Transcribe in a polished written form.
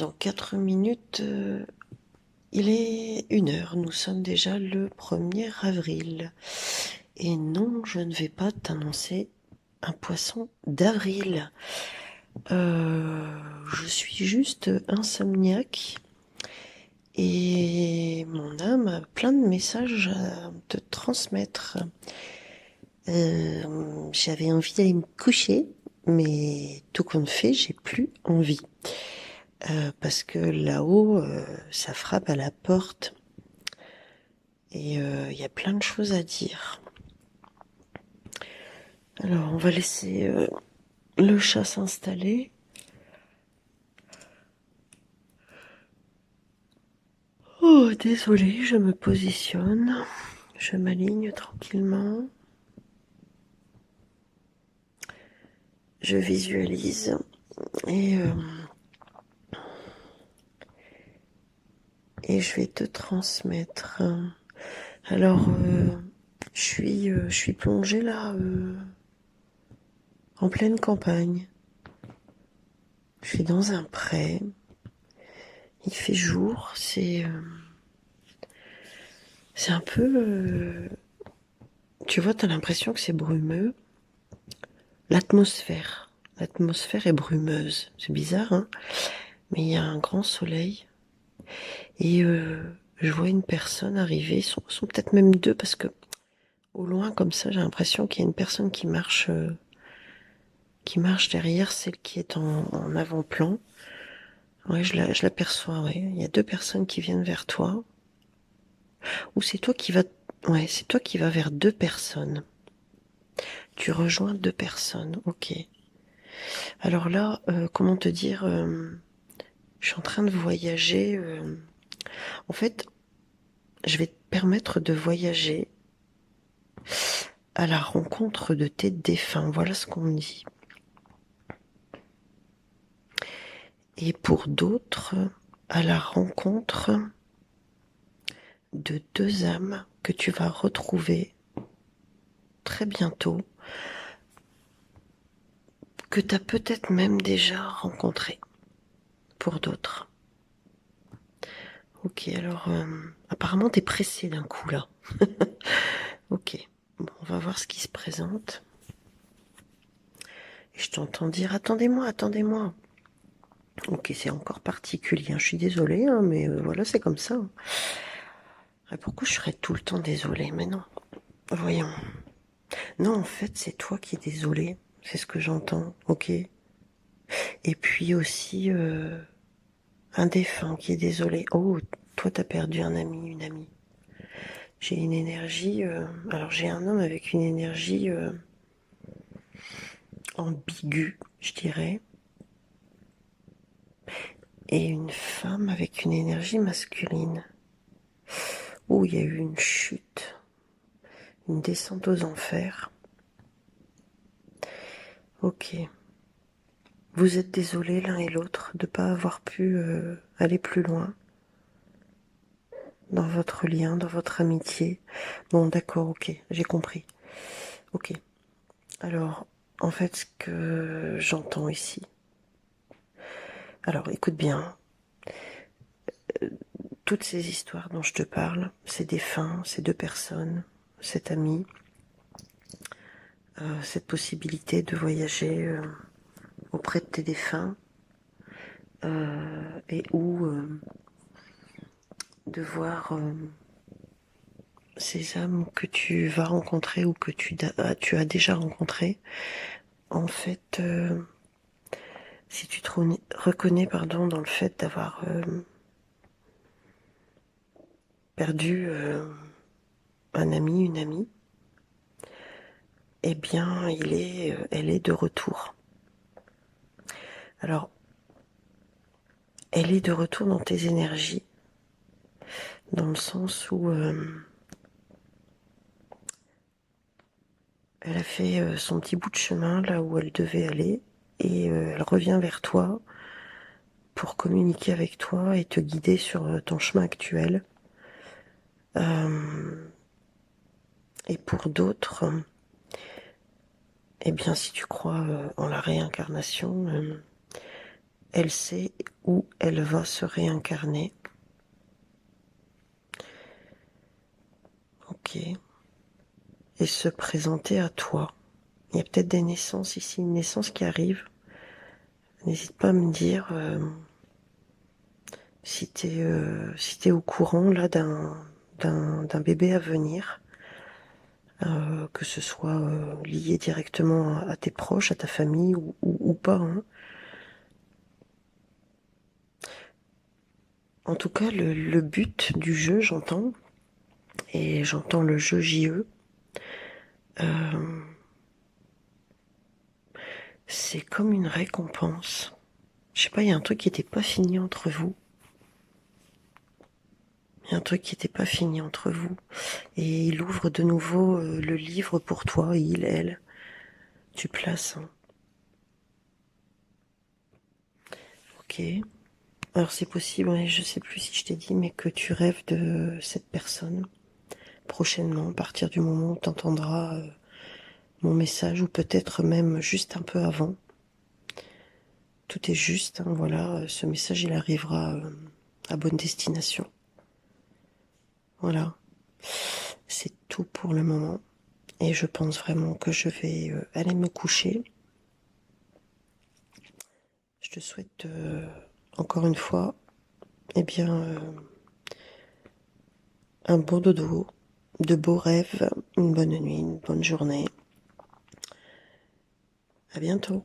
dans 4 minutes, il est 1 heure. Nous sommes déjà le 1er avril. Et non, je ne vais pas t'annoncer un poisson d'avril. Je suis juste insomniaque et mon âme a plein de messages à te transmettre. J'avais envie d'aller me coucher, mais tout compte fait, j'ai plus envie. Parce que là-haut, ça frappe à la porte et il y a plein de choses à dire. Alors, on va laisser le chat s'installer. Oh, désolée, je me positionne. Je m'aligne tranquillement. Je visualise et, euh, et je vais te transmettre. Alors, je suis plongée là, en pleine campagne. Je suis dans un pré. Il fait jour. C'est un peu... tu vois, t'as l'impression que c'est brumeux. L'atmosphère. L'atmosphère est brumeuse. C'est bizarre, hein? Mais il y a un grand soleil. Et je vois une personne arriver. Ils sont peut-être même deux parce que au loin, comme ça, j'ai l'impression qu'il y a une personne qui marche derrière celle qui est en avant-plan. Ouais, je l'aperçois, ouais. Il y a deux personnes qui viennent vers toi. Ou c'est toi qui vas... Ouais, c'est toi qui vas vers deux personnes. Tu rejoins deux personnes, ok. Alors là, comment te dire, je suis en train de voyager. En fait, je vais te permettre de voyager à la rencontre de tes défunts. Voilà ce qu'on me dit. Et pour d'autres, à la rencontre de deux âmes que tu vas retrouver très bientôt, que tu as peut-être même déjà rencontré pour d'autres. Ok, alors apparemment t'es pressé d'un coup là. Ok, bon, on va voir ce qui se présente. Et je t'entends dire attendez-moi, attendez-moi. Ok, c'est encore particulier, hein. Je suis désolée, hein, mais voilà, c'est comme ça. Et pourquoi je serais tout le temps désolée? Mais non, voyons. Non, en fait, c'est toi qui es désolée. C'est ce que j'entends, ok. Et puis aussi un défunt qui est désolé. Oh, toi t'as perdu un ami, une amie. J'ai une énergie. Alors j'ai un homme avec une énergie ambiguë, je dirais, et une femme avec une énergie masculine. Oh, il y a eu une chute, une descente aux enfers. Ok. Vous êtes désolés l'un et l'autre de ne pas avoir pu aller plus loin dans votre lien, dans votre amitié. Bon, d'accord, ok, j'ai compris. Ok. Alors, en fait, ce que j'entends ici. Alors, écoute bien. Toutes ces histoires dont je te parle, ces défunts, ces deux personnes, cet ami, cette possibilité de voyager auprès de tes défunts et ou de voir ces âmes que tu vas rencontrer ou que tu as déjà rencontrées. En fait, si tu te reconnais pardon, dans le fait d'avoir perdu un ami, une amie, eh bien, elle est de retour. Alors, elle est de retour dans tes énergies, dans le sens où elle a fait son petit bout de chemin là où elle devait aller et elle revient vers toi pour communiquer avec toi et te guider sur ton chemin actuel. Et pour d'autres, eh bien si tu crois en la réincarnation, elle sait où elle va se réincarner. Ok. Et se présenter à toi. Il y a peut-être des naissances ici, une naissance qui arrive. N'hésite pas à me dire si t'es au courant là d'un bébé à venir, que ce soit lié directement à tes proches, à ta famille ou pas, hein. En tout cas, le but du jeu, j'entends, et j'entends le jeu JE, c'est comme une récompense. Je sais pas, il y a un truc qui était pas fini entre vous. Il y a un truc qui n'était pas fini entre vous. Et il ouvre de nouveau le livre pour toi, il, elle. Tu places, hein. Ok. Alors c'est possible, hein, je sais plus si je t'ai dit, mais que tu rêves de cette personne prochainement, à partir du moment où tu entendras mon message, ou peut-être même juste un peu avant. Tout est juste, hein, voilà, ce message il arrivera à bonne destination. Voilà, c'est tout pour le moment. Et je pense vraiment que je vais aller me coucher. Je te souhaite encore une fois, eh bien, un bon dodo, de beaux rêves, une bonne nuit, une bonne journée. À bientôt.